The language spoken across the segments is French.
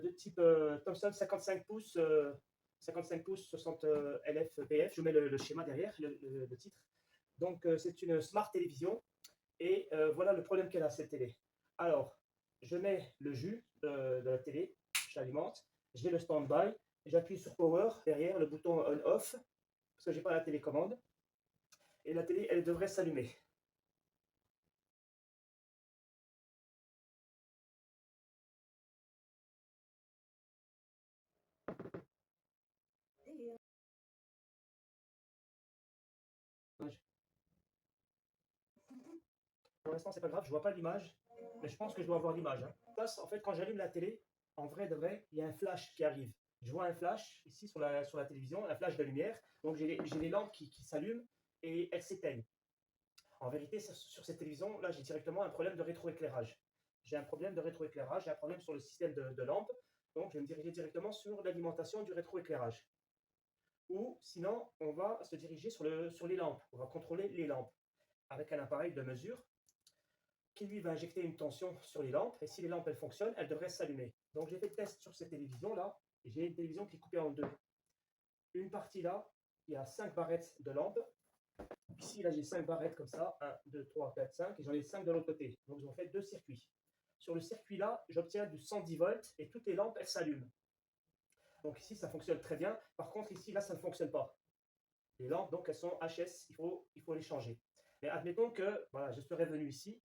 de type Thomson 55 pouces, 55 pouces 60 LFPF. Je vous mets le schéma derrière, le titre. Donc, c'est une smart télévision. Et voilà le problème qu'elle a, cette télé. Alors, je mets le jus de la télé, j'alimente, je mets le stand-by, j'appuie sur Power, derrière le bouton on-off, parce que j'ai pas la télécommande. Et la télé, elle devrait s'allumer. Pour l'instant, c'est pas grave, je vois pas l'image, mais je pense que je dois avoir l'image. Hein. En fait, quand j'allume la télé, en vrai de vrai, il y a un flash qui arrive. Je vois un flash ici sur la télévision, un flash de lumière. Donc j'ai les lampes qui s'allument et elles s'éteignent. En vérité, sur cette télévision, là, j'ai directement un problème de rétroéclairage. J'ai un problème de rétroéclairage, j'ai un problème sur le système de lampe. Donc je vais me diriger directement sur l'alimentation du rétroéclairage. Ou sinon, on va se diriger sur les lampes. On va contrôler les lampes avec un appareil de mesure qui lui va injecter une tension sur les lampes. Et si les lampes elles fonctionnent, elles devraient s'allumer. Donc j'ai fait le test sur cette télévision là. Et j'ai une télévision qui est coupée en deux. Une partie là, il y a 5 barrettes de lampes. Ici, là, j'ai 5 barrettes comme ça. 1, 2, 3, 4, 5. Et j'en ai 5 de l'autre côté. Donc, ils ont fait 2 circuits. Sur le circuit là, j'obtiens du 110 volts et toutes les lampes, elles s'allument. Donc ici, ça fonctionne très bien. Par contre, ici, là, ça ne fonctionne pas. Les lampes, donc, elles sont HS. Il faut les changer. Mais admettons que voilà, je serais venu ici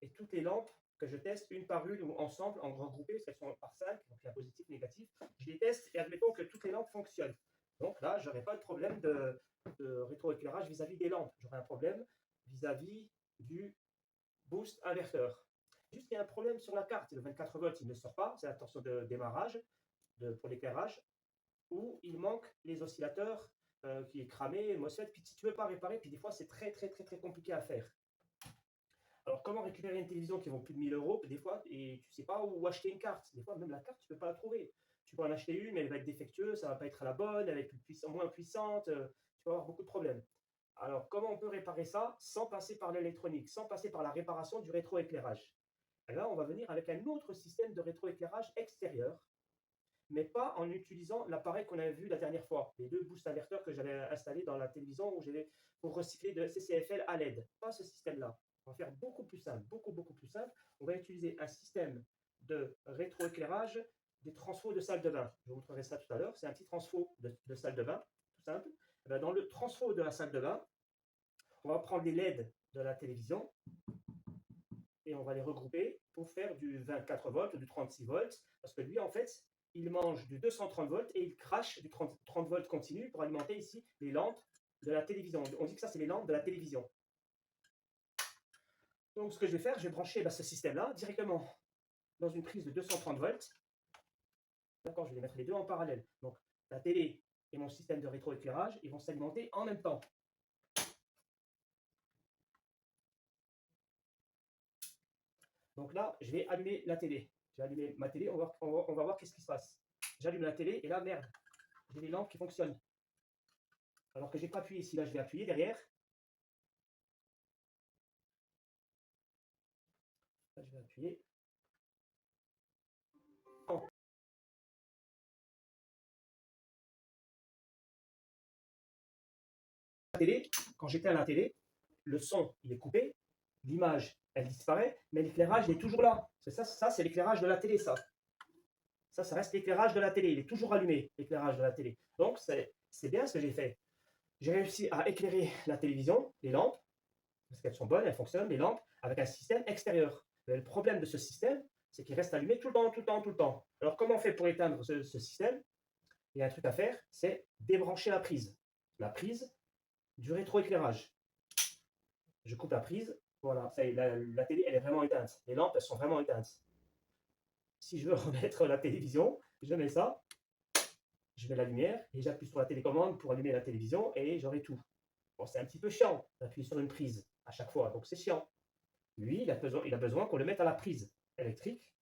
et toutes les lampes que je teste une par une ou ensemble, en regroupé, parce qu'elles sont par 5, donc il y a positif, négatif, je les teste et admettons que toutes les lampes fonctionnent. Donc là, je n'aurai pas de problème de rétroéclairage vis-à-vis des lampes. J'aurai un problème vis-à-vis du boost inverteur. Juste, il y a un problème sur la carte. Le 24 volts, il ne sort pas. C'est la tension de démarrage pour l'éclairage. Où il manque les oscillateurs qui est cramé, MOSFET. Puis si tu ne veux pas réparer, puis des fois, c'est très compliqué à faire. Alors, comment récupérer une télévision qui vaut plus de 1000 euros des fois, et tu ne sais pas où acheter une carte. Des fois, même la carte, tu ne peux pas la trouver. Tu peux en acheter une, mais elle va être défectueuse, ça ne va pas être la bonne, elle va être moins puissante, tu vas avoir beaucoup de problèmes. Alors, comment on peut réparer ça sans passer par l'électronique, sans passer par la réparation du rétroéclairage? Et là, on va venir avec un autre système de rétroéclairage extérieur, mais pas en utilisant l'appareil qu'on avait vu la dernière fois, les 2 boost inverteurs que j'avais installés dans la télévision où j'avais pour recycler de CCFL à LED. Pas ce système-là. On va faire beaucoup plus simple, beaucoup plus simple. On va utiliser un système de rétroéclairage des transfos de salle de bain. Je vous montrerai ça tout à l'heure. C'est un petit transfo de salle de bain, tout simple. Et bien, dans le transfo de la salle de bain, on va prendre les LED de la télévision et on va les regrouper pour faire du 24 volts ou du 36 volts. Parce que lui, en fait, il mange du 230 volts et il crache du 30 volts continu pour alimenter ici les lampes de la télévision. On dit que ça, c'est les lampes de la télévision. Donc, ce que je vais faire, je vais brancher ce système-là directement dans une prise de 230 volts. D'accord, je vais les mettre les deux en parallèle. Donc, la télé et mon système de rétroéclairage, ils vont s'alimenter en même temps. Donc là, je vais allumer la télé. J'ai allumé ma télé, on va voir qu'est-ce qui se passe. J'allume la télé et là, merde, j'ai les lampes qui fonctionnent. Alors que j'ai pas appuyé ici, là je vais appuyer derrière. Là je vais appuyer. Oh. La télé, quand j'éteins la télé, le son il est coupé, l'image elle disparaît, mais l'éclairage il est toujours là. Ça c'est l'éclairage de la télé, ça. Ça reste l'éclairage de la télé, il est toujours allumé, l'éclairage de la télé. Donc c'est bien ce que j'ai fait. J'ai réussi à éclairer la télévision, les lampes, parce qu'elles sont bonnes, elles fonctionnent, les lampes, avec un système extérieur. Mais le problème de ce système, c'est qu'il reste allumé tout le temps. Alors comment on fait pour éteindre ce système? Il y a un truc à faire, c'est débrancher la prise. La prise du rétroéclairage. Je coupe la prise, voilà, ça y est, la télé, elle est vraiment éteinte. Les lampes, elles sont vraiment éteintes. Si je veux remettre la télévision, je mets ça, je mets la lumière et j'appuie sur la télécommande pour allumer la télévision et j'aurai tout. Bon, c'est un petit peu chiant d'appuyer sur une prise à chaque fois, donc c'est chiant. Lui, il a besoin qu'on le mette à la prise électrique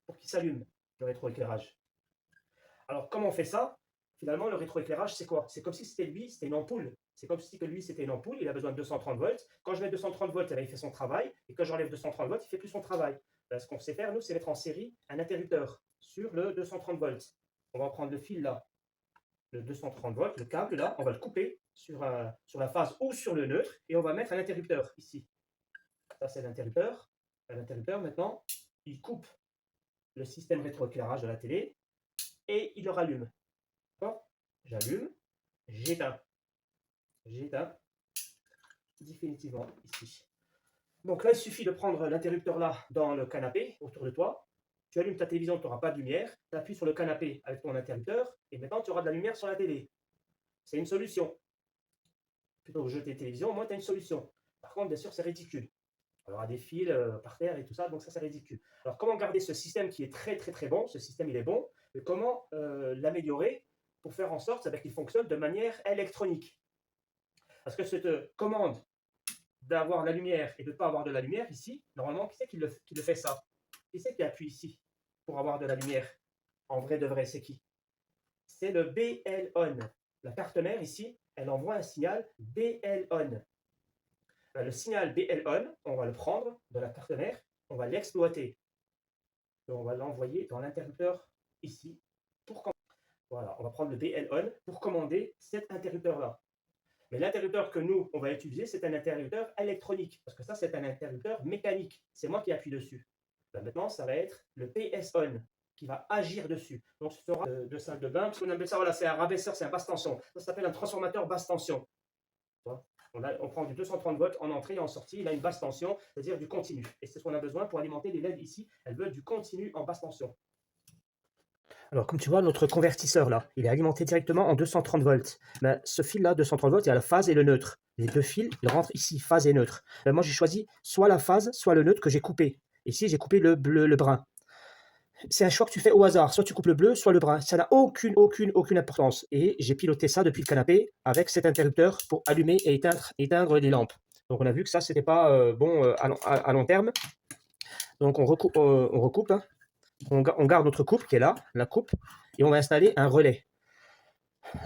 pour qu'il s'allume, le rétroéclairage. Alors, comment on fait ça? Finalement, le rétroéclairage, c'est quoi? C'est comme si c'était lui, c'était une ampoule. C'est comme si lui, c'était une ampoule, il a besoin de 230 volts. Quand je mets 230 volts, il fait son travail. Et quand j'enlève 230 volts, il ne fait plus son travail. Ce qu'on sait faire, nous, c'est mettre en série un interrupteur. sur le 230 volts. On va prendre le fil là, le 230 volts, le câble là, on va le couper sur la phase ou sur le neutre et on va mettre un interrupteur ici. Ça, c'est l'interrupteur. L'interrupteur, maintenant, il coupe le système rétroéclairage de la télé et il le rallume. J'allume, j'éteins. J'éteins définitivement ici. Donc là, il suffit de prendre l'interrupteur là dans le canapé autour de toi. Tu allumes ta télévision, tu n'auras pas de lumière. Tu appuies sur le canapé avec ton interrupteur et maintenant tu auras de la lumière sur la télé. C'est une solution. Plutôt que de jeter la télévision, au moins tu as une solution. Par contre, bien sûr, c'est ridicule. Il y aura des fils par terre et tout ça, donc ça c'est ridicule. Alors comment garder ce système qui est très très très bon, ce système il est bon, mais comment l'améliorer pour faire en sorte qu'il fonctionne de manière électronique? Parce que cette commande d'avoir la lumière et de ne pas avoir de la lumière ici, normalement, qui c'est qui le fait ça? Qui c'est qui appuie ici pour avoir de la lumière? En vrai de vrai, c'est qui? C'est le BL on. La carte mère ici, elle envoie un signal BL on. Le signal BL on, on va le prendre de la carte mère, on va l'exploiter. On va l'envoyer dans l'interrupteur ici. Voilà, on va prendre le BL on pour commander cet interrupteur-là. Mais l'interrupteur que nous, on va utiliser, c'est un interrupteur électronique. Parce que ça, c'est un interrupteur mécanique. C'est moi qui appuie dessus. Là, maintenant, ça va être le PS on qui va agir dessus. Donc, ce sera de salle de bain. Parce qu'on appelle ça, voilà, c'est un rabaisseur, c'est un basse tension. Ça s'appelle un transformateur basse tension. On prend du 230 volts en entrée et en sortie. Il a une basse tension, c'est-à-dire du continu. Et c'est ce qu'on a besoin pour alimenter les LED ici. Elles veulent du continu en basse tension. Alors, comme tu vois, notre convertisseur là, il est alimenté directement en 230 volts. Ben, ce fil là, 230 volts, il y a la phase et le neutre. Les deux fils, ils rentrent ici, phase et neutre. Ben, moi, j'ai choisi soit la phase, soit le neutre que j'ai coupé. Ici, j'ai coupé le bleu, le brun. C'est un choix que tu fais au hasard. Soit tu coupes le bleu, soit le brun. Ça n'a aucune importance. Et j'ai piloté ça depuis le canapé avec cet interrupteur pour allumer et éteindre les lampes. Donc, on a vu que ça, c'était pas bon à long terme. Donc, on recoupe. Hein. On garde notre coupe qui est là, la coupe, et on va installer un relais.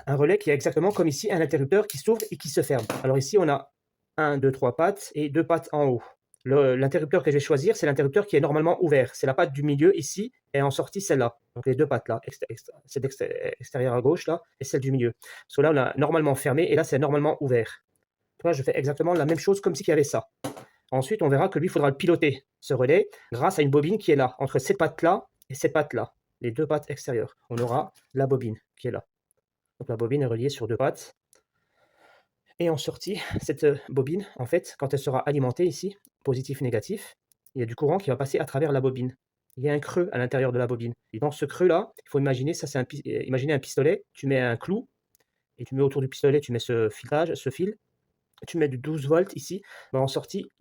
Un relais qui est exactement comme ici, un interrupteur qui s'ouvre et qui se ferme. Alors ici, on a 1, 2, 3 pattes et 2 pattes en haut. L'interrupteur que je vais choisir, c'est l'interrupteur qui est normalement ouvert. C'est la patte du milieu ici et en sortie celle-là. Donc les deux pattes là, celle extérieure à gauche là et celle du milieu. Parce que là, on a normalement fermé et là, c'est normalement ouvert. Là, je fais exactement la même chose comme s'il y avait ça. Ensuite, on verra que lui, il faudra le piloter, ce relais, grâce à une bobine qui est là, entre cette patte-là et cette patte-là, les deux pattes extérieures. On aura la bobine qui est là. Donc la bobine est reliée sur deux pattes. Et en sortie, cette bobine, en fait, quand elle sera alimentée ici, positif, négatif, il y a du courant qui va passer à travers la bobine. Il y a un creux à l'intérieur de la bobine. Et dans ce creux-là, il faut imaginer, ça c'est imaginez un pistolet, tu mets un clou, et tu mets autour du pistolet, tu mets ce fil, tu mets du 12 volts ici, en sortie,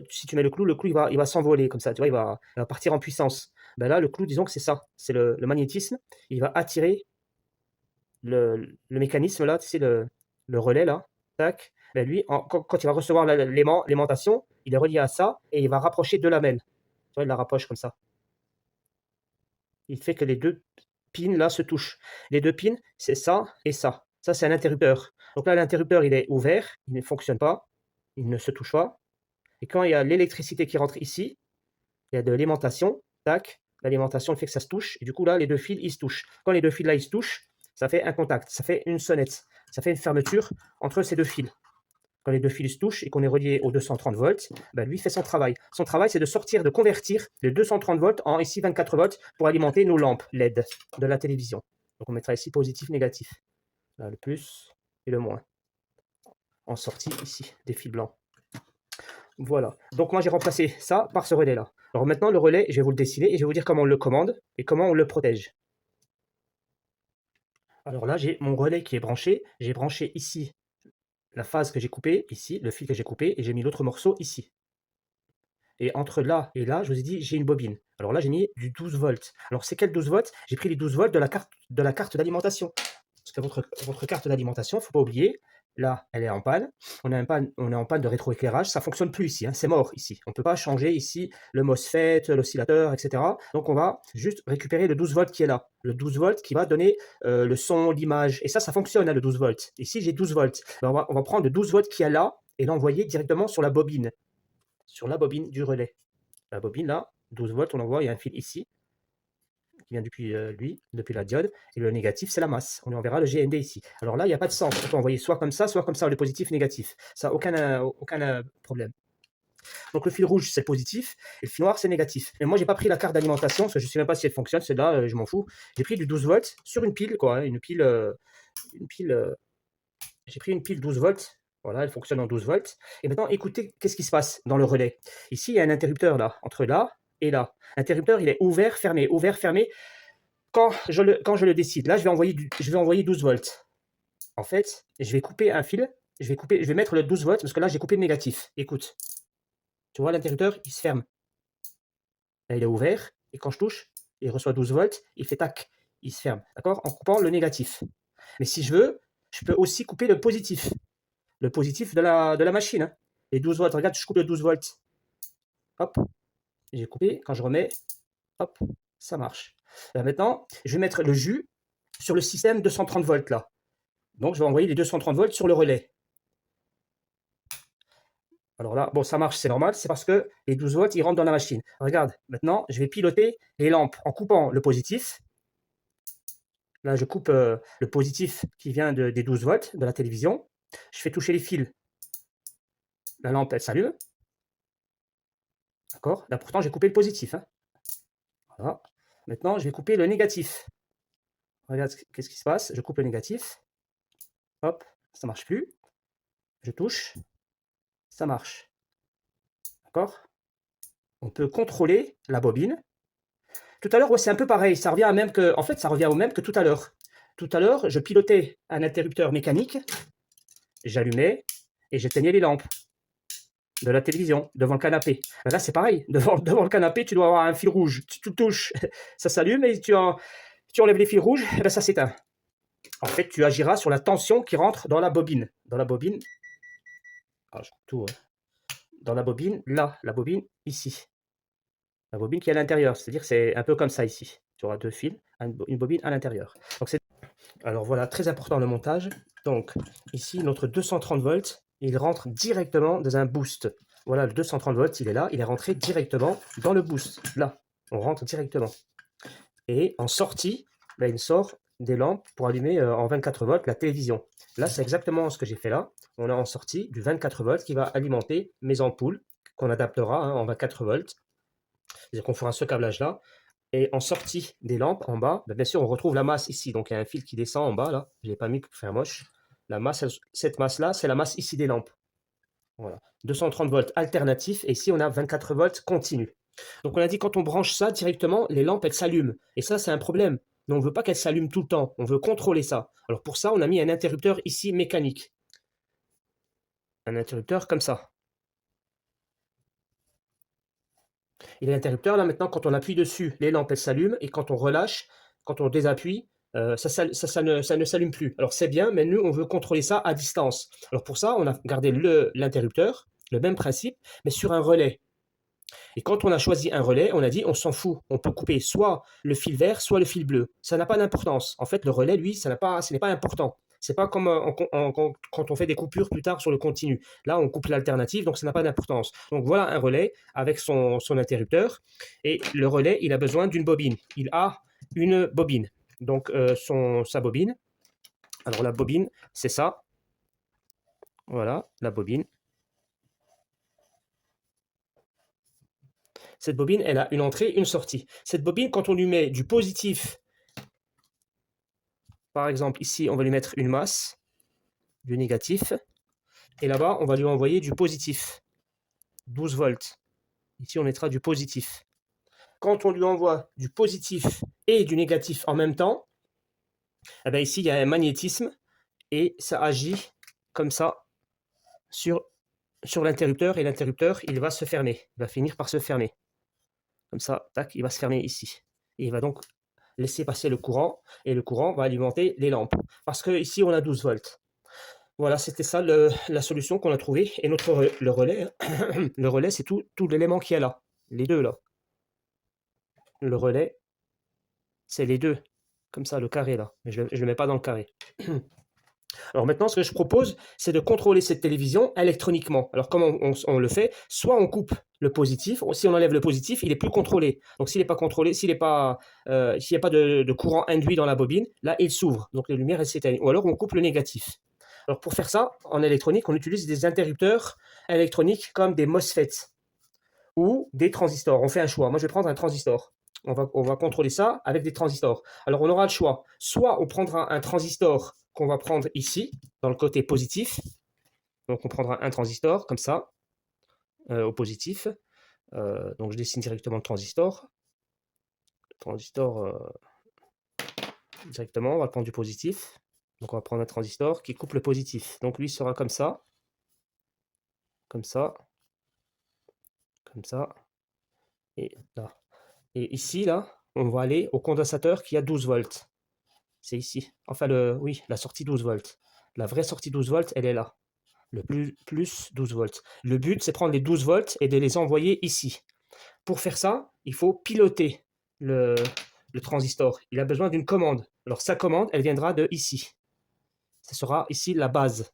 si tu mets le clou il va s'envoler comme ça, tu vois, il va partir en puissance. Ben là, le clou, disons que c'est ça, c'est le magnétisme, il va attirer le mécanisme là, tu sais, le relais là, tac, ben lui, quand il va recevoir l'aimantation, il est relié à ça et il va rapprocher deux lamelles. Tu vois, il la rapproche comme ça. Il fait que les deux pins là se touchent. Les deux pins, c'est ça et ça. Ça, c'est un interrupteur. Donc là, l'interrupteur, il est ouvert, il ne fonctionne pas, il ne se touche pas. Et quand il y a l'électricité qui rentre ici, il y a de l'aimantation, tac, l'alimentation fait que ça se touche, et du coup là, les deux fils, ils se touchent. Quand les deux fils là, ils se touchent, ça fait un contact, ça fait une sonnette, ça fait une fermeture entre ces deux fils. Quand les deux fils se touchent et qu'on est relié aux 230 volts, ben lui fait son travail. Son travail, c'est de convertir les 230 volts en ici 24 volts pour alimenter nos lampes LED de la télévision. Donc on mettra ici positif, négatif. Là, le plus et le moins. En sortie ici, des fils blancs. Voilà. Donc moi j'ai remplacé ça par ce relais là. Alors maintenant le relais, je vais vous le dessiner et je vais vous dire comment on le commande et comment on le protège. Alors là j'ai mon relais qui est branché. J'ai branché ici la phase que j'ai coupée, ici, le fil que j'ai coupé, et j'ai mis l'autre morceau ici. Et entre là et là, je vous ai dit, j'ai une bobine. Alors là, j'ai mis du 12 volts. Alors c'est quel 12 volts? J'ai pris les 12 volts de la carte d'alimentation. Parce que votre carte d'alimentation, il ne faut pas oublier, là, elle est en panne. On est en panne de rétroéclairage. Ça ne fonctionne plus ici. Hein, c'est mort ici. On ne peut pas changer ici le MOSFET, l'oscillateur, etc. Donc, on va juste récupérer le 12 volts qui est là. Le 12 volts qui va donner le son, l'image. Et ça fonctionne, hein, le 12 volts. Ici, j'ai 12 volts. Ben, on va prendre le 12 volts qui est là et l'envoyer directement sur la bobine. Sur la bobine du relais. La bobine, là, 12 volts, on envoie, il y a un fil ici qui vient depuis lui, depuis la diode, et le négatif, c'est la masse. On verra le GND ici. Alors là, il n'y a pas de sens. On peut envoyer soit comme ça, le positif, négatif. Ça n'a aucun problème. Donc le fil rouge, c'est le positif, et le fil noir, c'est négatif. Mais moi, j'ai pas pris la carte d'alimentation, parce que je ne sais même pas si elle fonctionne, celle-là, je m'en fous. J'ai pris du 12 volts sur une pile, quoi, hein, j'ai pris une pile 12 volts. Voilà, elle fonctionne en 12 volts. Et maintenant, écoutez, qu'est-ce qui se passe dans le relais? Ici, il y a un interrupteur là, entre là et là. L'interrupteur, il est ouvert, fermé, ouvert, fermé. Quand je le décide, là, je vais envoyer 12 volts. En fait, je vais couper un fil. Je vais mettre le 12 volts parce que là, j'ai coupé le négatif. Écoute, tu vois, l'interrupteur, il se ferme. Là, il est ouvert. Et quand je touche, il reçoit 12 volts. Il fait tac, il se ferme. D'accord? En coupant le négatif. Mais si je veux, je peux aussi couper le positif. Le positif de la machine. Hein. Les 12 volts, regarde, je coupe le 12 volts. Hop, j'ai coupé. Quand je remets, hop, ça marche. Là, maintenant, je vais mettre le jus sur le système 230 volts là. Donc, je vais envoyer les 230 volts sur le relais. Alors là, bon, ça marche, c'est normal, c'est parce que les 12 volts, ils rentrent dans la machine. Regarde, maintenant, je vais piloter les lampes en coupant le positif. Là, je coupe le positif qui vient des 12 volts de la télévision. Je fais toucher les fils. La lampe, elle s'allume. D'accord? Là, pourtant, j'ai coupé le positif. Hein. Voilà. Maintenant, je vais couper le négatif. Regarde, qu'est-ce qui se passe? Je coupe le négatif. Hop, ça ne marche plus. Je touche. Ça marche. D'accord? On peut contrôler la bobine. Tout à l'heure, ouais, c'est un peu pareil. Ça revient en fait, ça revient au même que tout à l'heure. Tout à l'heure, je pilotais un interrupteur mécanique. J'allumais et j'éteignais les lampes de la télévision devant le canapé. Ben là, c'est pareil. Devant le canapé, tu dois avoir un fil rouge. Tu touches, ça s'allume et tu enlèves les fils rouges, et ben ça s'éteint. En fait, tu agiras sur la tension qui rentre dans la bobine. Dans la bobine, je coupe tout. Dans la bobine, là, la bobine ici. La bobine qui est à l'intérieur, c'est-à-dire c'est un peu comme ça ici. Tu auras deux fils, une bobine à l'intérieur. Alors voilà, très important le montage. Donc ici, notre 230 volts, il rentre directement dans un boost. Voilà, le 230 volts, il est là, il est rentré directement dans le boost. Là, on rentre directement. Et en sortie, là, il sort des lampes pour allumer en 24 volts la télévision. Là, c'est exactement ce que j'ai fait là. On a en sortie du 24 volts qui va alimenter mes ampoules qu'on adaptera en 24 volts. C'est-à-dire qu'on fera ce câblage-là. Et en sortie des lampes, en bas, bien sûr, on retrouve la masse ici. Donc, il y a un fil qui descend en bas, là. Je ne l'ai pas mis pour faire moche. La masse, cette masse-là, c'est la masse ici des lampes. Voilà. 230 volts alternatif. Et ici, on a 24 volts continu. Donc, on a dit quand on branche ça directement, les lampes, elles s'allument. Et ça, c'est un problème. Mais on ne veut pas qu'elles s'allument tout le temps. On veut contrôler ça. Alors, pour ça, on a mis un interrupteur ici mécanique. Un interrupteur comme ça. Et l'interrupteur, là, maintenant, quand on appuie dessus, les lampes, elles s'allument. Et quand on relâche, quand on désappuie, ça ne s'allume plus. Alors, c'est bien, mais nous, on veut contrôler ça à distance. Alors, pour ça, on a gardé l'interrupteur, le même principe, mais sur un relais. Et quand on a choisi un relais, on a dit, on s'en fout. On peut couper soit le fil vert, soit le fil bleu. Ça n'a pas d'importance. En fait, le relais, lui, ce n'est pas important. C'est pas comme quand on fait des coupures plus tard sur le continu. Là, on coupe l'alternative, donc ça n'a pas d'importance. Donc voilà un relais avec son interrupteur. Et le relais, il a besoin d'une bobine. Il a une bobine. Donc sa bobine. Alors la bobine, c'est ça. Voilà, la bobine. Cette bobine, elle a une entrée, une sortie. Cette bobine, quand on lui met du positif, par exemple, ici, on va lui mettre une masse, du négatif, et là-bas, on va lui envoyer du positif, 12 volts. Ici, on mettra du positif. Quand on lui envoie du positif et du négatif en même temps, eh bien ici, il y a un magnétisme, et ça agit comme ça sur l'interrupteur, et l'interrupteur, il va se fermer. Il va finir par se fermer. Comme ça, tac, il va se fermer ici. Et il va donc laisser passer le courant, et le courant va alimenter les lampes. Parce que ici, on a 12 volts. Voilà, c'était ça la solution qu'on a trouvée. Et le relais, le relais, c'est tout l'élément qu'il y a là. Les deux là. Le relais, c'est les deux. Comme ça, le carré là. Mais je ne le mets pas dans le carré. Alors maintenant, ce que je propose, c'est de contrôler cette télévision électroniquement. Alors comment on le fait? Soit on coupe le positif, si on enlève le positif, il est plus contrôlé. Donc s'il n'est pas contrôlé, s'il n'y a pas de courant induit dans la bobine, là il s'ouvre, donc les lumières elles s'éteignent. Ou alors on coupe le négatif. Alors pour faire ça, en électronique, on utilise des interrupteurs électroniques comme des MOSFET ou des transistors. On fait un choix. Moi je vais prendre un transistor. On va contrôler ça avec des transistors. Alors on aura le choix. Soit on prendra un transistor qu'on va prendre ici, dans le côté positif. Donc on prendra un transistor comme ça, au positif. Donc je dessine directement le transistor. Le transistor directement, on va prendre du positif. Donc on va prendre un transistor qui coupe le positif. Donc lui sera comme ça, comme ça, comme ça, et là. Et ici, là, on va aller au condensateur qui a 12 volts. C'est ici. Enfin, oui, la sortie 12 volts. La vraie sortie 12 volts, elle est là. Le plus 12 volts. Le but, c'est prendre les 12 volts et de les envoyer ici. Pour faire ça, il faut piloter le transistor. Il a besoin d'une commande. Alors, sa commande, elle viendra de ici. Ce sera ici la base.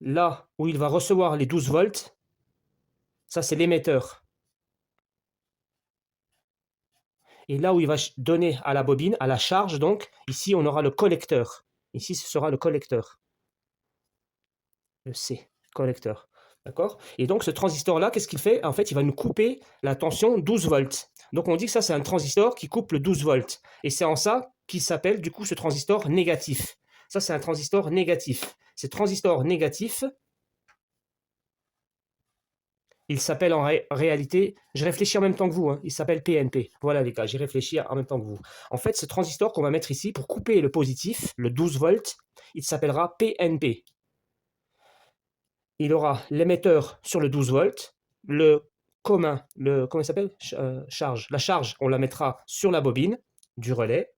Là où il va recevoir les 12 volts, ça, c'est l'émetteur. Et là où il va donner à la bobine, à la charge, donc, ici, on aura le collecteur. Ici, ce sera le collecteur. Le C, collecteur. D'accord? Et donc, ce transistor-là, qu'est-ce qu'il fait? En fait, il va nous couper la tension 12 volts. Donc, on dit que ça, c'est un transistor qui coupe le 12 volts. Et c'est en ça qu'il s'appelle, du coup, ce transistor négatif. Ça, c'est un transistor négatif. Ce transistor négatif, il s'appelle en réalité, je réfléchis en même temps que vous, hein, il s'appelle PNP. Voilà les gars, j'y réfléchis en même temps que vous. En fait, ce transistor qu'on va mettre ici pour couper le positif, le 12 volts, il s'appellera PNP. Il aura l'émetteur sur le 12 volts, le commun, comment il s'appelle? Charge. La charge, on la mettra sur la bobine du relais.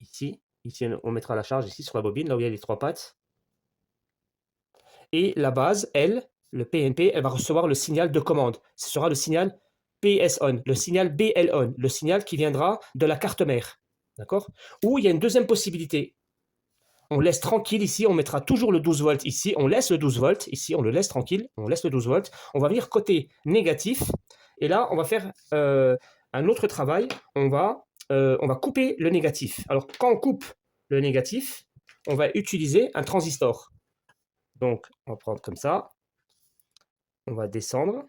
Ici, on mettra la charge ici sur la bobine, là où il y a les 3 pattes. Et la base, elle, le PNP, elle va recevoir le signal de commande. Ce sera le signal PS on, le signal BL on, le signal qui viendra de la carte mère. D'accord? Ou il y a une deuxième possibilité. On laisse tranquille ici, on mettra toujours le 12 volts ici, on laisse le 12 volts ici, on le laisse tranquille, on laisse le 12 volts. On va venir côté négatif, et là, on va faire un autre travail. On va couper le négatif. Alors, quand on coupe le négatif, on va utiliser un transistor. Donc, on va prendre comme ça. On va descendre.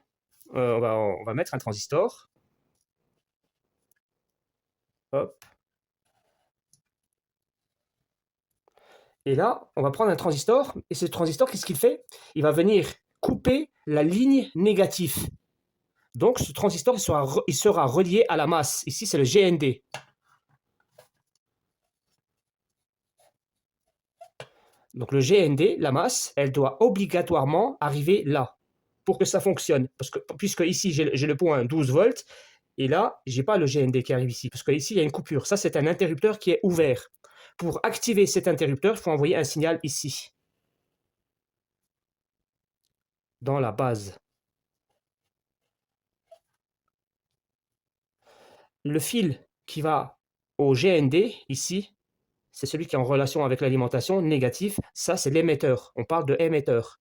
On va mettre un transistor. Hop. Et là, on va prendre un transistor. Et ce transistor, qu'est-ce qu'il fait? Il va venir couper la ligne négative. Donc, ce transistor, il sera relié à la masse. Ici, c'est le GND. Donc, le GND, la masse, elle doit obligatoirement arriver là pour que ça fonctionne. Puisque ici, j'ai le point 12 volts. Et là, je n'ai pas le GND qui arrive ici. Parce qu'ici, il y a une coupure. Ça, c'est un interrupteur qui est ouvert. Pour activer cet interrupteur, il faut envoyer un signal ici. Dans la base. Le fil qui va au GND, ici, c'est celui qui est en relation avec l'alimentation, négatif. Ça, c'est l'émetteur. On parle de émetteur.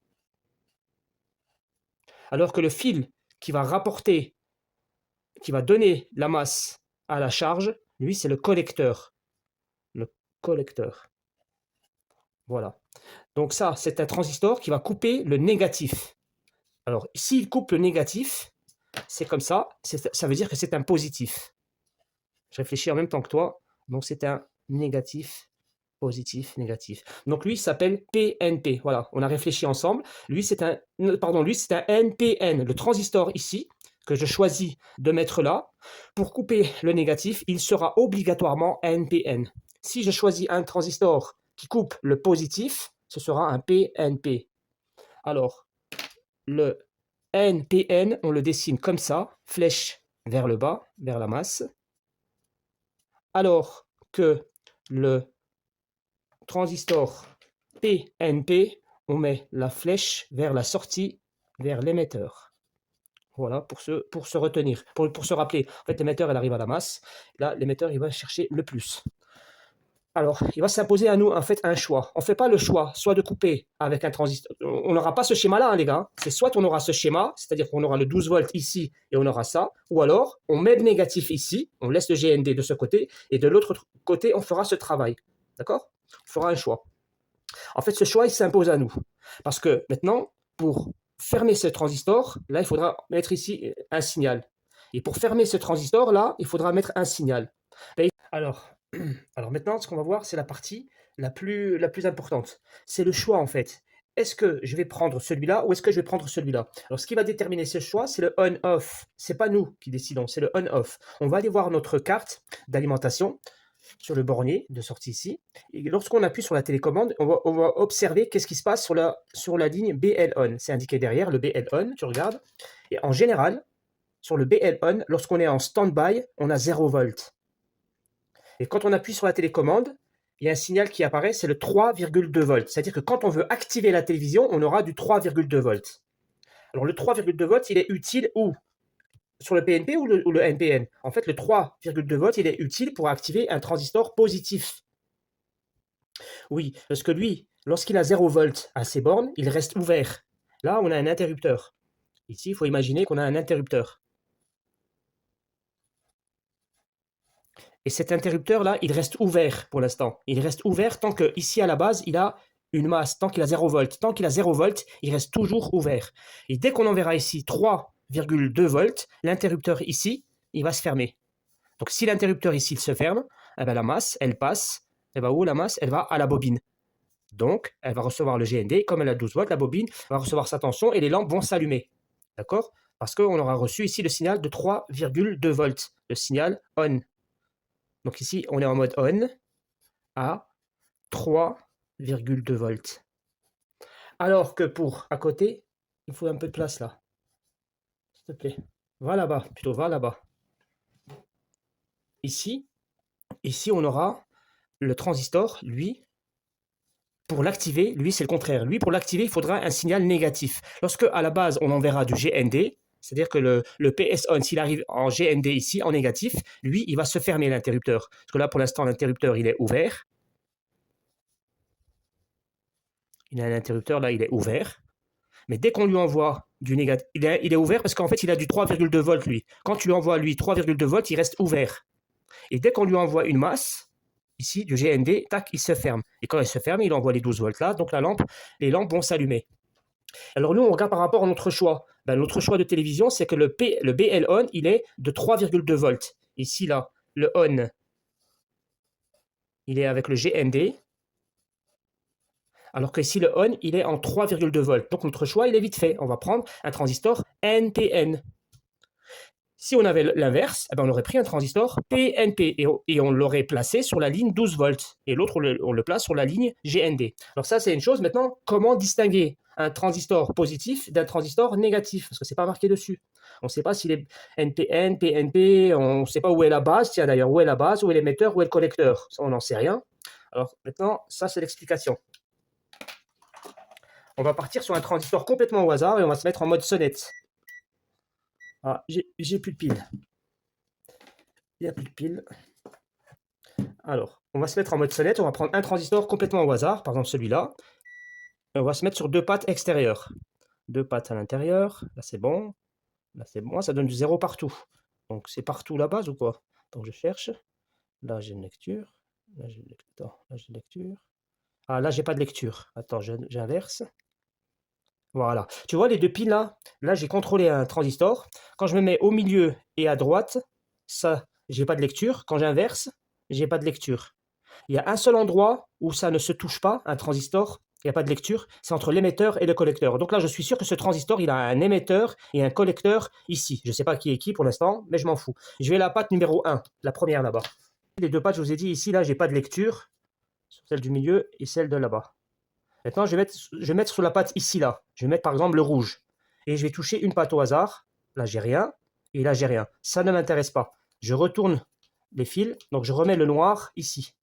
Alors que le fil qui va rapporter, qui va donner la masse à la charge, lui, c'est le collecteur. Le collecteur. Voilà. Donc ça, c'est un transistor qui va couper le négatif. Alors, s'il coupe le négatif, c'est comme ça. Ça veut dire que c'est un positif. Je réfléchis en même temps que toi. Donc, c'est un négatif, positif, négatif. Donc, lui, il s'appelle PNP. Voilà, on a réfléchi ensemble. Lui, c'est un NPN. Le transistor ici, que je choisis de mettre là, pour couper le négatif, il sera obligatoirement NPN. Si je choisis un transistor qui coupe le positif, ce sera un PNP. Alors, le NPN, on le dessine comme ça, flèche vers le bas, vers la masse. Alors que le transistor PNP, on met la flèche vers la sortie, vers l'émetteur. Voilà, pour se retenir, pour se rappeler. En fait, l'émetteur, elle arrive à la masse. Là, l'émetteur, il va chercher le plus. Alors, il va s'imposer à nous, en fait, un choix. On ne fait pas le choix, soit de couper avec un transistor. On n'aura pas ce schéma-là, hein, les gars. C'est soit on aura ce schéma, c'est-à-dire qu'on aura le 12 volts ici et on aura ça, ou alors on met le négatif ici, on laisse le GND de ce côté, et de l'autre côté, on fera ce travail. D'accord? On fera un choix. En fait, ce choix, il s'impose à nous. Parce que maintenant, pour fermer ce transistor, là, il faudra mettre ici un signal. Et pour fermer ce transistor-là, il faudra mettre un signal. Alors, maintenant, ce qu'on va voir, c'est la partie la plus importante. C'est le choix, en fait. Est-ce que je vais prendre celui-là ou est-ce que je vais prendre celui-là? Alors, ce qui va déterminer ce choix, c'est le on-off. Ce n'est pas nous qui décidons, c'est le on-off. On va aller voir notre carte d'alimentation sur le bornier de sortie ici. Et lorsqu'on appuie sur la télécommande, on va observer qu'est-ce qui se passe sur la ligne BL-on. C'est indiqué derrière, le BL-on, tu regardes. Et en général, sur le BL-on, lorsqu'on est en stand-by, on a 0 volt. Et quand on appuie sur la télécommande, il y a un signal qui apparaît, c'est le 3,2 volts. C'est-à-dire que quand on veut activer la télévision, on aura du 3,2 volts. Alors le 3,2 volts, il est utile où? Sur le PNP ou le NPN? En fait, le 3,2 volts, il est utile pour activer un transistor positif. Oui, parce que lui, lorsqu'il a 0 volts à ses bornes, il reste ouvert. Là, on a un interrupteur. Ici, il faut imaginer qu'on a un interrupteur. Et cet interrupteur-là, il reste ouvert pour l'instant. Il reste ouvert tant que, ici à la base, il a une masse, tant qu'il a 0 volts. Tant qu'il a 0 volts, il reste toujours ouvert. Et dès qu'on enverra ici 3,2 volts, l'interrupteur ici, il va se fermer. Donc si l'interrupteur ici il se ferme, eh ben, la masse, elle passe. Elle va où la masse? Elle va à la bobine. Donc, elle va recevoir le GND. Comme elle a 12 volts, la bobine va recevoir sa tension et les lampes vont s'allumer. D'accord? Parce qu'on aura reçu ici le signal de 3,2 volts. Le signal on. Donc ici, on est en mode on à 3,2 volts. Alors que pour à côté, il faut un peu de place là. S'il te plaît. Va là-bas, plutôt va là-bas. Ici, on aura le transistor, lui, pour l'activer, lui c'est le contraire. Lui, pour l'activer, il faudra un signal négatif. Lorsque à la base, on enverra du GND, c'est-à-dire que le PS on, s'il arrive en GND ici, en négatif, lui, il va se fermer l'interrupteur. Parce que là, pour l'instant, l'interrupteur, il est ouvert. Il a un interrupteur, là, il est ouvert. Mais dès qu'on lui envoie du négatif, il est ouvert parce qu'en fait, il a du 3,2 volts, lui. Quand tu lui envoies, lui, 3,2 volts, il reste ouvert. Et dès qu'on lui envoie une masse, ici, du GND, tac, il se ferme. Et quand il se ferme, il envoie les 12 volts là, donc les lampes vont s'allumer. Alors nous, on regarde par rapport à notre choix. Notre choix de télévision, c'est que le BL on, il est de 3,2 volts. Ici, là, le on, il est avec le GND. Alors que ici, le on, il est en 3,2 volts. Donc notre choix, il est vite fait. On va prendre un transistor NPN. Si on avait l'inverse, on aurait pris un transistor PNP et on l'aurait placé sur la ligne 12 volts. Et l'autre, on le place sur la ligne GND. Alors ça, c'est une chose. Maintenant, comment distinguer un transistor positif d'un transistor négatif? Parce que ce n'est pas marqué dessus. On ne sait pas s'il est NPN, PNP, on ne sait pas où est la base. Tiens d'ailleurs, où est la base, où est l'émetteur, où est le collecteur? Ça, on n'en sait rien. Alors maintenant, ça, c'est l'explication. On va partir sur un transistor complètement au hasard et on va se mettre en mode sonnette. Ah, j'ai plus de piles. Il n'y a plus de piles. Alors, on va se mettre en mode sonnette. On va prendre un transistor complètement au hasard, par exemple celui-là. Et on va se mettre sur 2 pattes extérieures. 2 pattes à l'intérieur. Là, c'est bon. Là, c'est bon. Ça donne du 0 partout. Donc, c'est partout la base ou quoi? Donc, je cherche. Là, j'ai une lecture. Là, j'ai une lecture. Attends, là, j'ai une lecture. Ah, là, j'ai pas de lecture. Attends, j'inverse. Voilà. Tu vois les 2 piles là? Là, j'ai contrôlé un transistor. Quand je me mets au milieu et à droite, ça, j'ai pas de lecture. Quand j'inverse, j'ai pas de lecture. Il y a un seul endroit où ça ne se touche pas, un transistor, il n'y a pas de lecture, c'est entre l'émetteur et le collecteur. Donc là, je suis sûr que ce transistor, il a un émetteur et un collecteur ici. Je ne sais pas qui est qui pour l'instant, mais je m'en fous. Je vais à la patte numéro 1, la première là-bas. Les 2 pattes, je vous ai dit, ici, là, j'ai pas de lecture. Celle du milieu et celle de là-bas. Maintenant, je vais mettre sur la patte ici, là. Je vais mettre par exemple le rouge. Et je vais toucher une patte au hasard. Là, j'ai rien. Et là, j'ai rien. Ça ne m'intéresse pas. Je retourne les fils. Donc, je remets le noir ici.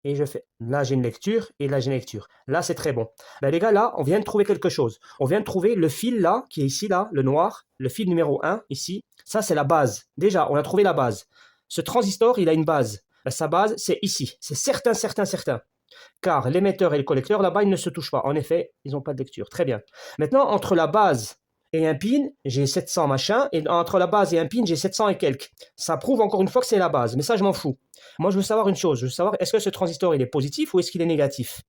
Et je fais. Là, j'ai une lecture. Et là, j'ai une lecture. Là, c'est très bon. Les gars, là, on vient de trouver quelque chose. On vient de trouver le fil là, qui est ici, là, le noir. Le fil numéro 1, ici. Ça, c'est la base. Déjà, on a trouvé la base. Ce transistor, il a une base. Ben, sa base, c'est ici. C'est certain, certain, certain. Car l'émetteur et le collecteur, là-bas, ils ne se touchent pas. En effet, ils n'ont pas de lecture. Très bien. Maintenant, entre la base et un pin, j'ai 700 machin. Et entre la base et un pin, j'ai 700 et quelques. Ça prouve encore une fois que c'est la base. Mais ça, je m'en fous. Moi, je veux savoir une chose. Je veux savoir, est-ce que ce transistor, il est positif ou est-ce qu'il est négatif?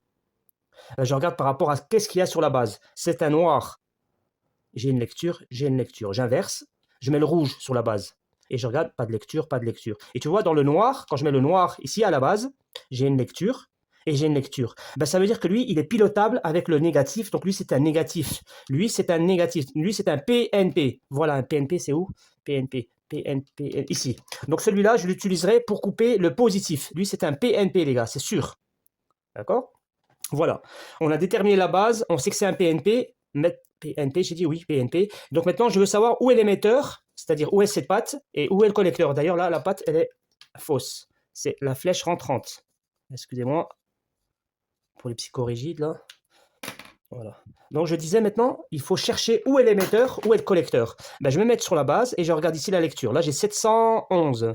Je regarde par rapport à qu'est-ce qu'il y a sur la base. C'est un noir. J'ai une lecture, j'ai une lecture. J'inverse, je mets le rouge sur la base. Et je regarde, pas de lecture, pas de lecture. Et tu vois, dans le noir, quand je mets le noir ici à la base, j'ai une lecture et j'ai une lecture. Ben, ça veut dire que lui, il est pilotable avec le négatif. Donc lui, c'est un négatif. Lui, c'est un négatif. Lui, c'est un PNP. Voilà, un PNP, c'est où? PNP. PNP, ici. Donc celui-là, je l'utiliserai pour couper le positif. Lui, c'est un PNP, les gars, c'est sûr. D'accord? Voilà. On a déterminé la base, on sait que c'est un PNP. PNP, j'ai dit oui, PNP. Donc maintenant, je veux savoir où est l'émetteur, c'est-à-dire où est cette patte et où est le collecteur. D'ailleurs, là, la patte, elle est fausse. C'est la flèche rentrante. Excusez-moi pour les psychorigides, là. Voilà. Donc je disais maintenant, il faut chercher où est l'émetteur, où est le collecteur. Ben, je vais me mettre sur la base et je regarde ici la lecture. Là, j'ai 711.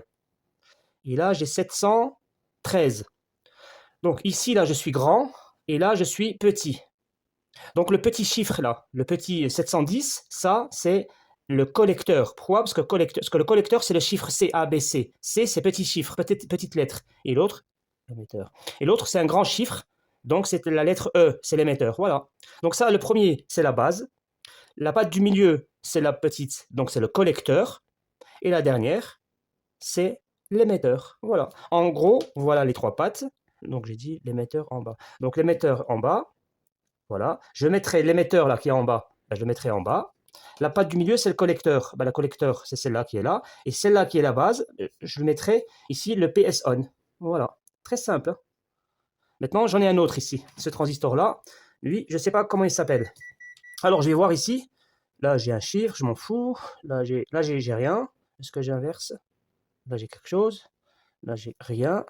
Et là, j'ai 713. Donc ici, là, je suis grand et là, je suis petit. Donc le petit chiffre là, le petit 710, ça c'est le collecteur. Pourquoi? Parce que le collecteur c'est le chiffre C, A, B, C. C c'est petit chiffre, petite lettre. Et l'autre, l'émetteur. Et l'autre c'est un grand chiffre, donc c'est la lettre E, c'est l'émetteur. Voilà. Donc ça, le premier c'est la base. La patte du milieu c'est la petite, donc c'est le collecteur. Et la dernière c'est l'émetteur. Voilà. En gros, voilà les trois pattes. Donc j'ai dit l'émetteur en bas. Donc l'émetteur en bas. Voilà. Je mettrai l'émetteur là qui est en bas, ben, je le mettrai en bas. La patte du milieu, c'est le collecteur. Ben, le collecteur, c'est celle-là qui est là. Et celle-là qui est la base, je mettrai ici le PS on. Voilà. Très simple. Hein. Maintenant, j'en ai un autre ici. Ce transistor-là, lui, je ne sais pas comment il s'appelle. Alors, je vais voir ici. Là, j'ai un chiffre, je m'en fous. Là, j'ai rien. Est-ce que j'inverse? Là, j'ai quelque chose. Là, j'ai rien.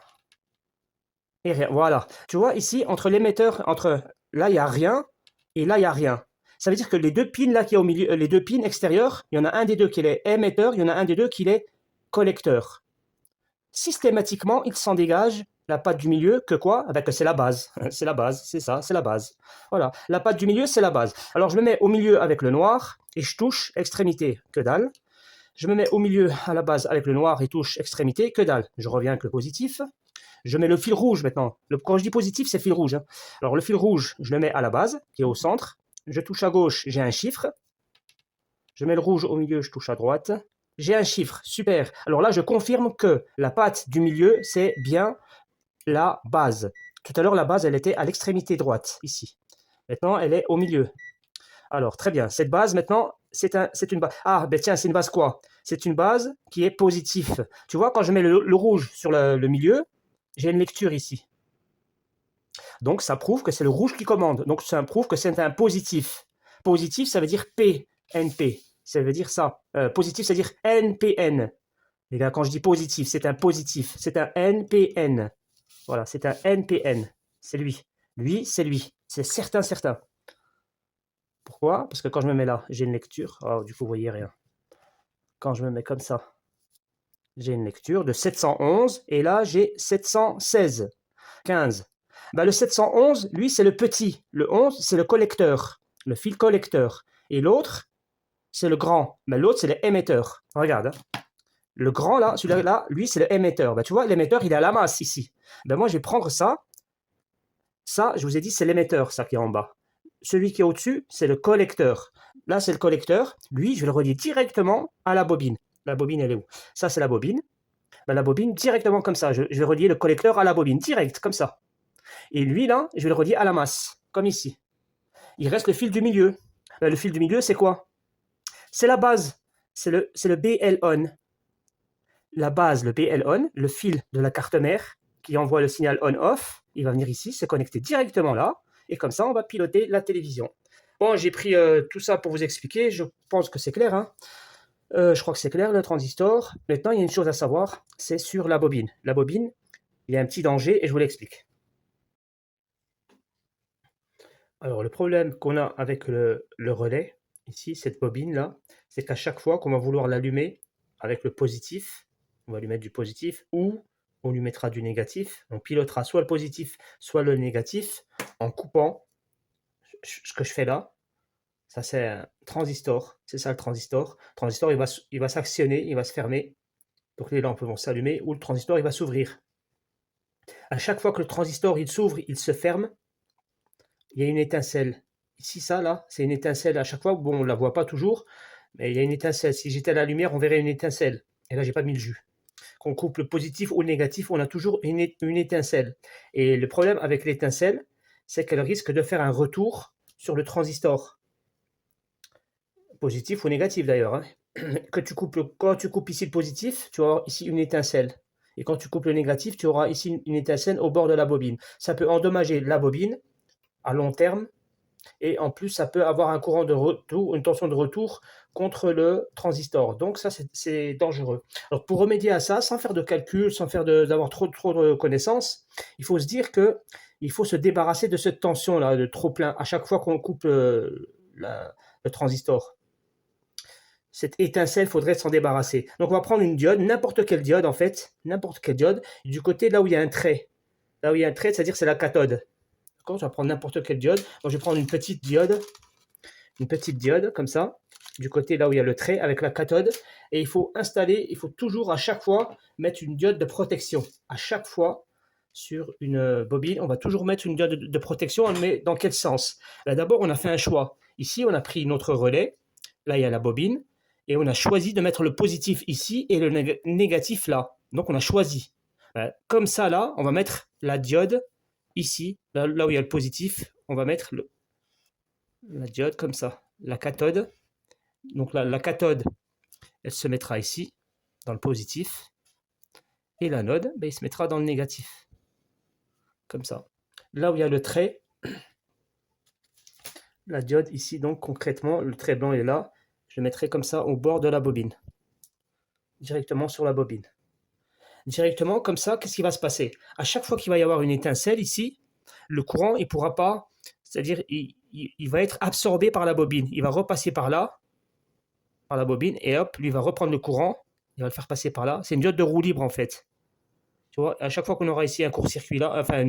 Et rien. Voilà. Tu vois, ici, entre l'émetteur, entre là, il n'y a rien, et là, il n'y a rien. Ça veut dire que les deux pins là qui est au milieu, les deux pins extérieurs, il y en a un des deux qui est émetteur, il y en a un des deux qui est collecteur. Systématiquement, il s'en dégage la patte du milieu que quoi? Ah ben que c'est la base. C'est la base, c'est ça, c'est la base. Voilà. La patte du milieu, c'est la base. Alors, je me mets au milieu avec le noir, et je touche extrémité, que dalle. Je me mets au milieu à la base avec le noir et touche extrémité, que dalle. Je reviens avec le positif. Je mets le fil rouge maintenant. Quand je dis positif, c'est fil rouge. Hein. Alors le fil rouge, je le mets à la base, qui est au centre. Je touche à gauche, j'ai un chiffre. Je mets le rouge au milieu, je touche à droite. J'ai un chiffre, super. Alors là, je confirme que la patte du milieu, c'est bien la base. Tout à l'heure, la base, elle était à l'extrémité droite, ici. Maintenant, elle est au milieu. Alors, très bien. Cette base, maintenant, c'est une base. Ah, ben tiens, c'est une base quoi? C'est une base qui est positive. Tu vois, quand je mets le rouge sur le milieu, j'ai une lecture ici. Donc, ça prouve que c'est le rouge qui commande. Donc, ça prouve que c'est un positif. Positif, ça veut dire PNP. Ça veut dire ça. Positif, ça veut dire NPN. Les gars, quand je dis positif, c'est un positif. C'est un NPN. Voilà, c'est un NPN. C'est lui. Lui, c'est lui. C'est certain, certain. Pourquoi? Parce que quand je me mets là, j'ai une lecture. Oh, du coup, vous voyez rien. Quand je me mets comme ça, j'ai une lecture de 711. Et là, j'ai 716. 15. Bah, le 711, lui, c'est le petit. Le 11, c'est le collecteur, le fil collecteur. Et l'autre, c'est le grand. Mais l'autre, c'est l'émetteur. Regarde. Hein. Le grand, là, celui-là, là, lui, c'est l'émetteur. Bah, tu vois, l'émetteur, il est à la masse ici. Ben, moi, je vais prendre ça. Ça, je vous ai dit, c'est l'émetteur, ça qui est en bas. Celui qui est au-dessus, c'est le collecteur. Là, c'est le collecteur. Lui, je vais le relier directement à la bobine. La bobine, elle est où? Ça, c'est la bobine. Ben, la bobine, directement comme ça. Je vais relier le collecteur à la bobine, direct, comme ça. Et lui, là, je vais le relier à la masse, comme ici. Il reste le fil du milieu. Le fil du milieu, c'est quoi? C'est la base. C'est le BL-on. La base, le BL-on, le fil de la carte mère qui envoie le signal on-off, il va venir ici, se connecter directement là, et comme ça, on va piloter la télévision. Bon, j'ai pris tout ça pour vous expliquer. Je pense que c'est clair. Hein. Je crois que c'est clair, le transistor. Maintenant, il y a une chose à savoir, c'est sur la bobine. La bobine, il y a un petit danger, et je vous l'explique. Alors, le problème qu'on a avec le relais, ici, cette bobine-là, c'est qu'à chaque fois qu'on va vouloir l'allumer avec le positif, on va lui mettre du positif, ou on lui mettra du négatif. On pilotera soit le positif, soit le négatif en coupant ce que je fais là. Ça, c'est un transistor. C'est ça le transistor. Le transistor, il va s'actionner, il va se fermer. Donc les lampes vont s'allumer ou le transistor, il va s'ouvrir. À chaque fois que le transistor, il s'ouvre, il se ferme, il y a une étincelle. Ici, ça, là, c'est une étincelle à chaque fois. Bon, on ne la voit pas toujours, mais il y a une étincelle. Si j'étais à la lumière, on verrait une étincelle. Et là, j'ai pas mis le jus. Qu'on coupe le positif ou le négatif, on a toujours une étincelle. Et le problème avec l'étincelle, c'est qu'elle risque de faire un retour sur le transistor. Positif ou négatif d'ailleurs. Hein. Quand tu coupes ici le positif, tu auras ici une étincelle. Et quand tu coupes le négatif, tu auras ici une étincelle au bord de la bobine. Ça peut endommager la bobine à long terme. Et en plus, ça peut avoir un courant de retour, une tension de retour contre le transistor. Donc ça, c'est dangereux. Alors pour remédier à ça, sans faire de calcul, sans faire d'avoir trop de connaissances, il faut se dire que il faut se débarrasser de cette tension-là, de trop plein, à chaque fois qu'on coupe le transistor. Cette étincelle, il faudrait s'en débarrasser. Donc on va prendre une diode, n'importe quelle diode en fait, n'importe quelle diode, du côté là où il y a un trait. Là où il y a un trait, c'est-à-dire c'est la cathode. Je vais prendre n'importe quelle diode. Moi, je vais prendre une petite diode comme ça, du côté là où il y a le trait avec la cathode. Et il faut toujours à chaque fois mettre une diode de protection. À chaque fois, sur une bobine, on va toujours mettre une diode de protection. On le met dans quel sens? Là, d'abord, on a fait un choix. Ici, on a pris notre relais. Là, il y a la bobine. Et on a choisi de mettre le positif ici et le négatif là. Donc, on a choisi. Comme ça, là, on va mettre la diode ici, là où il y a le positif, on va mettre la diode comme ça. La cathode, donc la cathode, elle se mettra ici, dans le positif, et l'anode, il se mettra dans le négatif, comme ça. Là où il y a le trait, la diode ici, donc concrètement, le trait blanc est là, je le mettrai comme ça au bord de la bobine, directement sur la bobine. Directement, comme ça, qu'est-ce qui va se passer? À chaque fois qu'il va y avoir une étincelle ici, le courant, il ne pourra pas, c'est-à-dire, il va être absorbé par la bobine. Il va repasser par là, par la bobine, et hop, lui va reprendre le courant, il va le faire passer par là. C'est une diode de roue libre, en fait. Tu vois, à chaque fois qu'on aura ici un court-circuit là, enfin,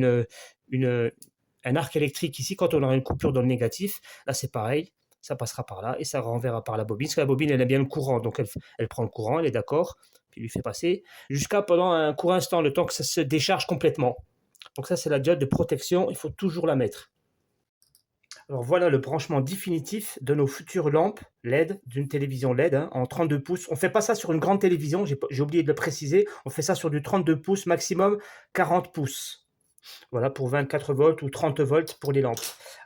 un arc électrique ici, quand on aura une coupure dans le négatif, là, c'est pareil. Ça passera par là et ça renverra par la bobine. Parce que la bobine, elle a bien le courant. Donc, elle prend le courant, elle est d'accord. Puis, il lui fait passer jusqu'à pendant un court instant, le temps que ça se décharge complètement. Donc, ça, c'est la diode de protection. Il faut toujours la mettre. Alors, voilà le branchement définitif de nos futures lampes LED, d'une télévision LED en 32 pouces. On ne fait pas ça sur une grande télévision, j'ai oublié de le préciser. On fait ça sur du 32 pouces, maximum 40 pouces. Voilà, pour 24 volts ou 30 volts pour les lampes.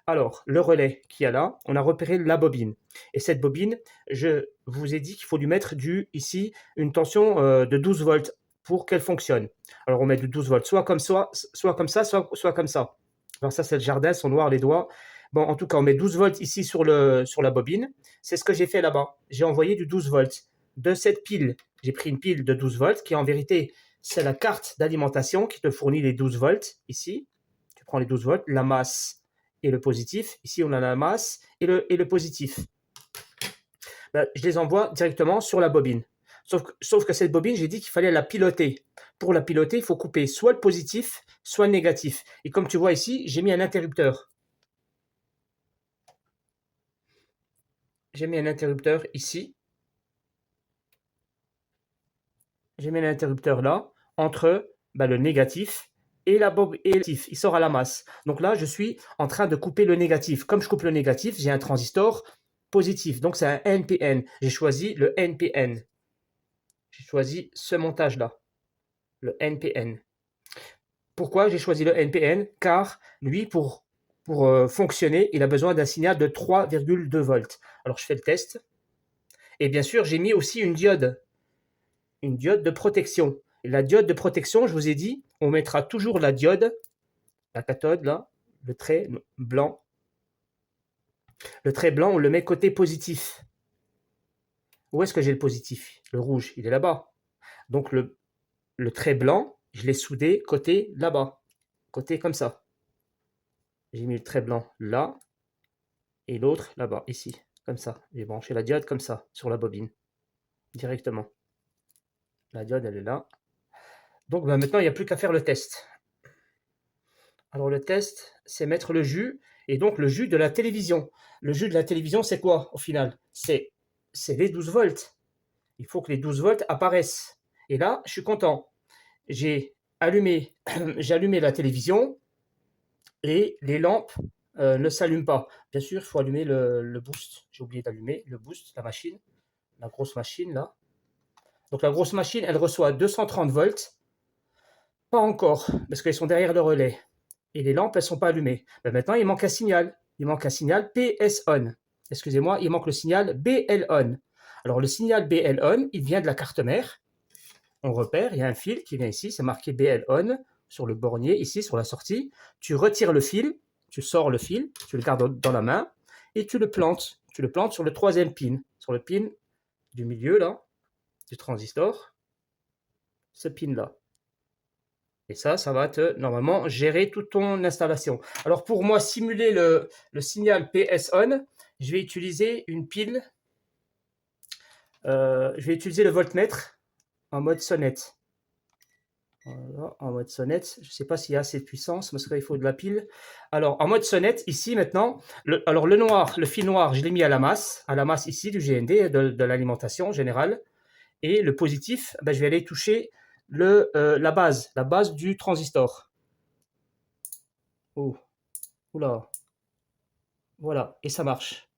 Alors, le relais qu'il y a là, on a repéré la bobine. Et cette bobine, je vous ai dit qu'il faut lui mettre ici une tension de 12 volts pour qu'elle fonctionne. Alors, on met du 12 volts, soit comme ça, soit comme ça, soit comme ça. Alors ça, c'est le jardin, sont noirs les doigts. Bon, en tout cas, on met 12 volts ici sur la bobine. C'est ce que j'ai fait là-bas. J'ai envoyé du 12 volts. De cette pile, j'ai pris une pile de 12 volts qui en vérité c'est la carte d'alimentation qui te fournit les 12 volts ici. Tu prends les 12 volts, la masse et le positif. Ici, on a la masse et le positif. Je les envoie directement sur la bobine. Sauf que cette bobine, j'ai dit qu'il fallait la piloter. Pour la piloter, il faut couper soit le positif, soit le négatif. Et comme tu vois ici, j'ai mis un interrupteur. J'ai mis un interrupteur ici. J'ai mis un interrupteur là, entre le négatif et la bobine. Il sort à la masse. Donc là, je suis en train de couper le négatif. Comme je coupe le négatif, j'ai un transistor positif. Donc c'est un NPN. J'ai choisi le NPN. J'ai choisi ce montage-là, le NPN. Pourquoi j'ai choisi le NPN? Car lui, pour fonctionner, il a besoin d'un signal de 3,2 volts. Alors je fais le test. Et bien sûr, j'ai mis aussi une diode de protection. Et la diode de protection, je vous ai dit, on mettra toujours la diode, la cathode là, le trait blanc. Le trait blanc, on le met côté positif. Où est-ce que j'ai le positif? Le rouge, il est là-bas. Donc le trait blanc, je l'ai soudé côté là-bas. Côté comme ça. J'ai mis le trait blanc là. Et l'autre là-bas, ici. Comme ça. J'ai branché la diode comme ça, sur la bobine. Directement. La diode, elle est là. Donc ben, maintenant, il n'y a plus qu'à faire le test. Alors le test, c'est mettre le jus, et donc le jus de la télévision. Le jus de la télévision, c'est quoi au final? C'est les 12 volts. Il faut que les 12 volts apparaissent. Et là, je suis content. J'ai allumé, j'ai allumé la télévision et les lampes ne s'allument pas. Bien sûr, il faut allumer le boost. J'ai oublié d'allumer le boost, la machine, la grosse machine là. Donc la grosse machine, elle reçoit 230 volts. Pas encore, parce qu'elles sont derrière le relais. Et les lampes, elles ne sont pas allumées. Ben maintenant, il manque un signal. Il manque un signal PS on. Excusez-moi, il manque le signal BL on. Alors le signal BL on, il vient de la carte mère. On repère, il y a un fil qui vient ici, c'est marqué BL on sur le bornier, ici sur la sortie. Tu retires le fil, tu sors le fil, tu le gardes dans la main et tu le plantes. Tu le plantes sur le troisième pin, sur le pin du milieu là, du transistor, ce pin là. Et ça va te, normalement, gérer toute ton installation. Alors, pour moi, simuler le signal PS on, je vais utiliser une pile. Je vais utiliser le voltmètre en mode sonnette. Voilà, en mode sonnette. Je ne sais pas s'il y a assez de puissance, parce qu'il faut de la pile. Alors, en mode sonnette, ici, maintenant, alors le noir, le fil noir, je l'ai mis à la masse ici, du GND, de l'alimentation générale. Et le positif, ben, je vais aller toucher la base du transistor. Oh, oula. Voilà, et ça marche.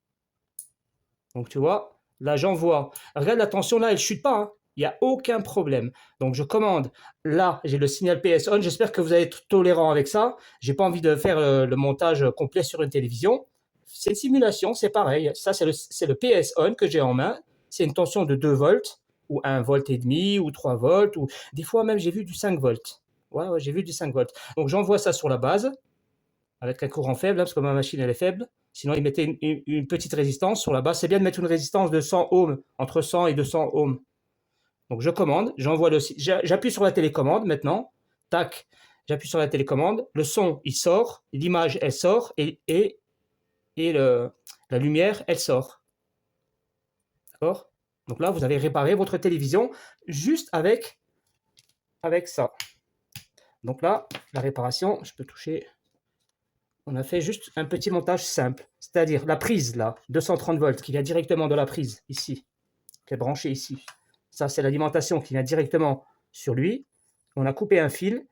Donc tu vois, là j'envoie. Regarde la tension là, elle ne chute pas. Hein. Il n'y a aucun problème. Donc je commande. Là, j'ai le signal PS on. J'espère que vous allez être tolérant avec ça. Je n'ai pas envie de faire le montage complet sur une télévision. C'est une simulation, c'est pareil. Ça, c'est le PS on que j'ai en main. C'est une tension de 2 volts, ou 1 volt et demi, ou 3 volts, ou des fois même j'ai vu du 5 volts. Ouais, j'ai vu du 5 volts. Donc j'envoie ça sur la base, avec un courant faible, hein, parce que ma machine elle est faible. Sinon, il mettait une petite résistance sur la base. C'est bien de mettre une résistance de 100 ohms, entre 100 et 200 ohms. Donc, je commande, j'appuie sur la télécommande maintenant. Tac, j'appuie sur la télécommande. Le son, il sort. L'image, elle sort. Et la lumière, elle sort. D'accord? Donc là, vous avez réparé votre télévision juste avec ça. Donc là, la réparation, je peux toucher. On a fait juste un petit montage simple, c'est-à-dire la prise là, 230 volts qui vient directement de la prise ici, qui est branchée ici. Ça, c'est l'alimentation qui vient directement sur lui. On a coupé un fil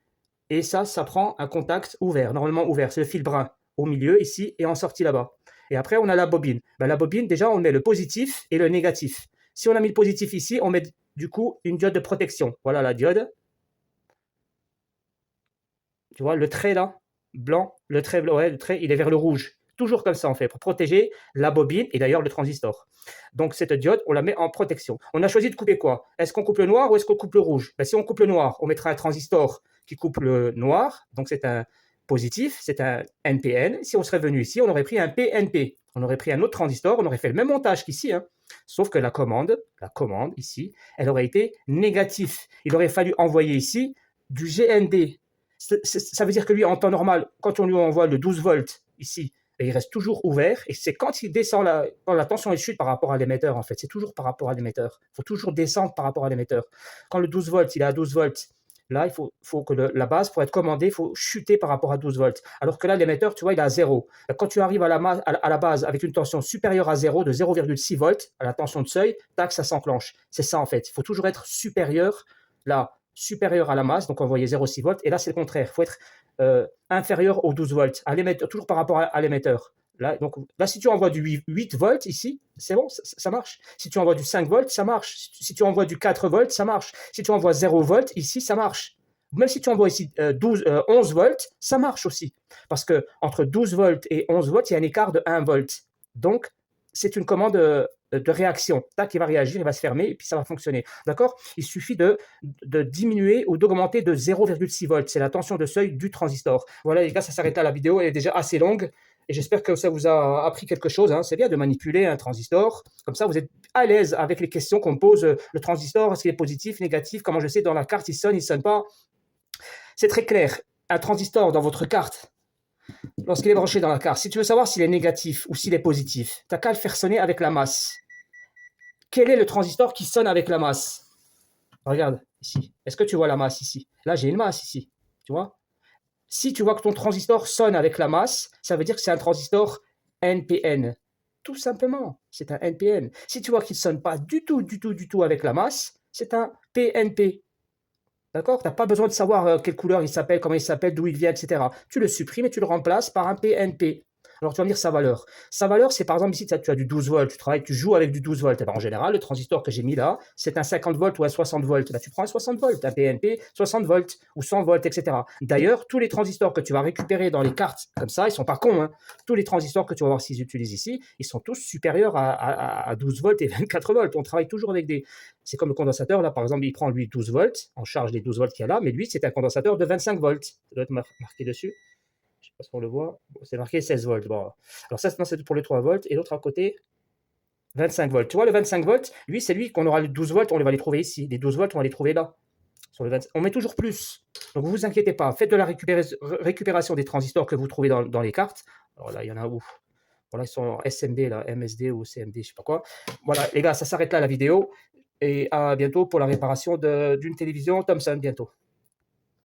et ça prend un contact ouvert, normalement ouvert. C'est le fil brun au milieu ici et en sortie là-bas. Et après, on a la bobine. Ben, la bobine, déjà, on met le positif et le négatif. Si on a mis le positif ici, on met du coup une diode de protection. Voilà la diode. Tu vois, le trait là, blanc, le trait, ouais, le trait, il est vers le rouge. Toujours comme ça, en fait, pour protéger la bobine et d'ailleurs le transistor. Donc, cette diode, on la met en protection. On a choisi de couper quoi? Est-ce qu'on coupe le noir ou est-ce qu'on coupe le rouge? Ben, si on coupe le noir, on mettra un transistor qui coupe le noir. Donc, c'est un positif, c'est un NPN. Si on serait venu ici, on aurait pris un PNP. On aurait pris un autre transistor, on aurait fait le même montage qu'ici. Hein. Sauf que la commande ici, elle aurait été négative. Il aurait fallu envoyer ici du GND. Ça veut dire que lui, en temps normal, quand on lui envoie le 12 volts ici, il reste toujours ouvert. Et c'est quand il descend, quand la tension est chute par rapport à l'émetteur, en fait. C'est toujours par rapport à l'émetteur. Il faut toujours descendre par rapport à l'émetteur. Quand le 12 volts, il est à 12 volts, là, il faut que la base, pour être commandée, il faut chuter par rapport à 12 volts. Alors que là, l'émetteur, tu vois, il est à 0. Quand tu arrives à la base avec une tension supérieure à 0, de 0,6 volts, à la tension de seuil, tac, ça s'enclenche. C'est ça, en fait. Il faut toujours être supérieur, là, supérieur à la masse, donc envoyer 0,6 volts, et là c'est le contraire, il faut être inférieur aux 12 volts, à l'émetteur, toujours par rapport à l'émetteur. Là, donc, là, si tu envoies du 8 volts ici, c'est bon, ça marche. Si tu envoies du 5 volts, ça marche. Si tu envoies du 4 volts, ça marche. Si tu envoies 0 volts ici, ça marche. Même si tu envoies ici 11 volts, ça marche aussi. Parce que entre 12 volts et 11 volts, il y a un écart de 1 volt. Donc, c'est une commande de réaction. Tac, il va réagir, il va se fermer et puis ça va fonctionner. D'accord? Il suffit de diminuer ou d'augmenter de 0,6 volts. C'est la tension de seuil du transistor. Voilà les gars, ça s'arrête là. La vidéo elle est déjà assez longue et j'espère que ça vous a appris quelque chose. Hein. C'est bien de manipuler un transistor. Comme ça, vous êtes à l'aise avec les questions qu'on pose. Le transistor, est-ce qu'il est positif, négatif? Comment je sais dans la carte, il sonne pas? C'est très clair. Un transistor dans votre carte, lorsqu'il est branché dans la carte, si tu veux savoir s'il est négatif ou s'il est positif, tu n'as qu'à le faire sonner avec la masse. Quel est le transistor qui sonne avec la masse? Regarde, ici. Est-ce que tu vois la masse ici? Là, j'ai une masse ici, tu vois? Si tu vois que ton transistor sonne avec la masse, ça veut dire que c'est un transistor NPN. Tout simplement, c'est un NPN. Si tu vois qu'il ne sonne pas du tout, du tout, du tout avec la masse, c'est un PNP. D'accord? Tu n'as pas besoin de savoir quelle couleur il s'appelle, comment il s'appelle, d'où il vient, etc. Tu le supprimes et tu le remplaces par un PNP. Alors tu vas me dire sa valeur. Sa valeur, c'est par exemple ici, tu as du 12 volts, tu joues avec du 12 volts. Et ben, en général, le transistor que j'ai mis là, c'est un 50 volts ou un 60 volts. Ben, tu prends un 60 volts, un PNP 60 volts ou 100 volts, etc. D'ailleurs, tous les transistors que tu vas récupérer dans les cartes comme ça, ils sont pas cons. Hein. Tous les transistors que tu vas voir s'ils utilisent ici, ils sont tous supérieurs à 12 volts et 24 volts. On travaille toujours avec des... C'est comme le condensateur, là, par exemple, il prend lui 12 volts, en charge les 12 volts qu'il y a là, mais lui, c'est un condensateur de 25 volts. Ça doit être marqué dessus. Je ne sais pas si on le voit. Bon, c'est marqué 16 volts. Bon. Alors ça, c'est pour le 3 volts. Et l'autre à côté, 25 volts. Tu vois, le 25 volts, lui, c'est lui qu'on aura le 12 volts, on va les trouver ici. Les 12 volts, on va les trouver là. Sur le 20... On met toujours plus. Donc, vous vous inquiétez pas. Faites de la récupération des transistors que vous trouvez dans les cartes. Alors là, il y en a où? Voilà, ils sont en SMD, là, MSD ou CMD, je ne sais pas quoi. Voilà, les gars, ça s'arrête là la vidéo. Et à bientôt pour la réparation d'une télévision Thomson, bientôt.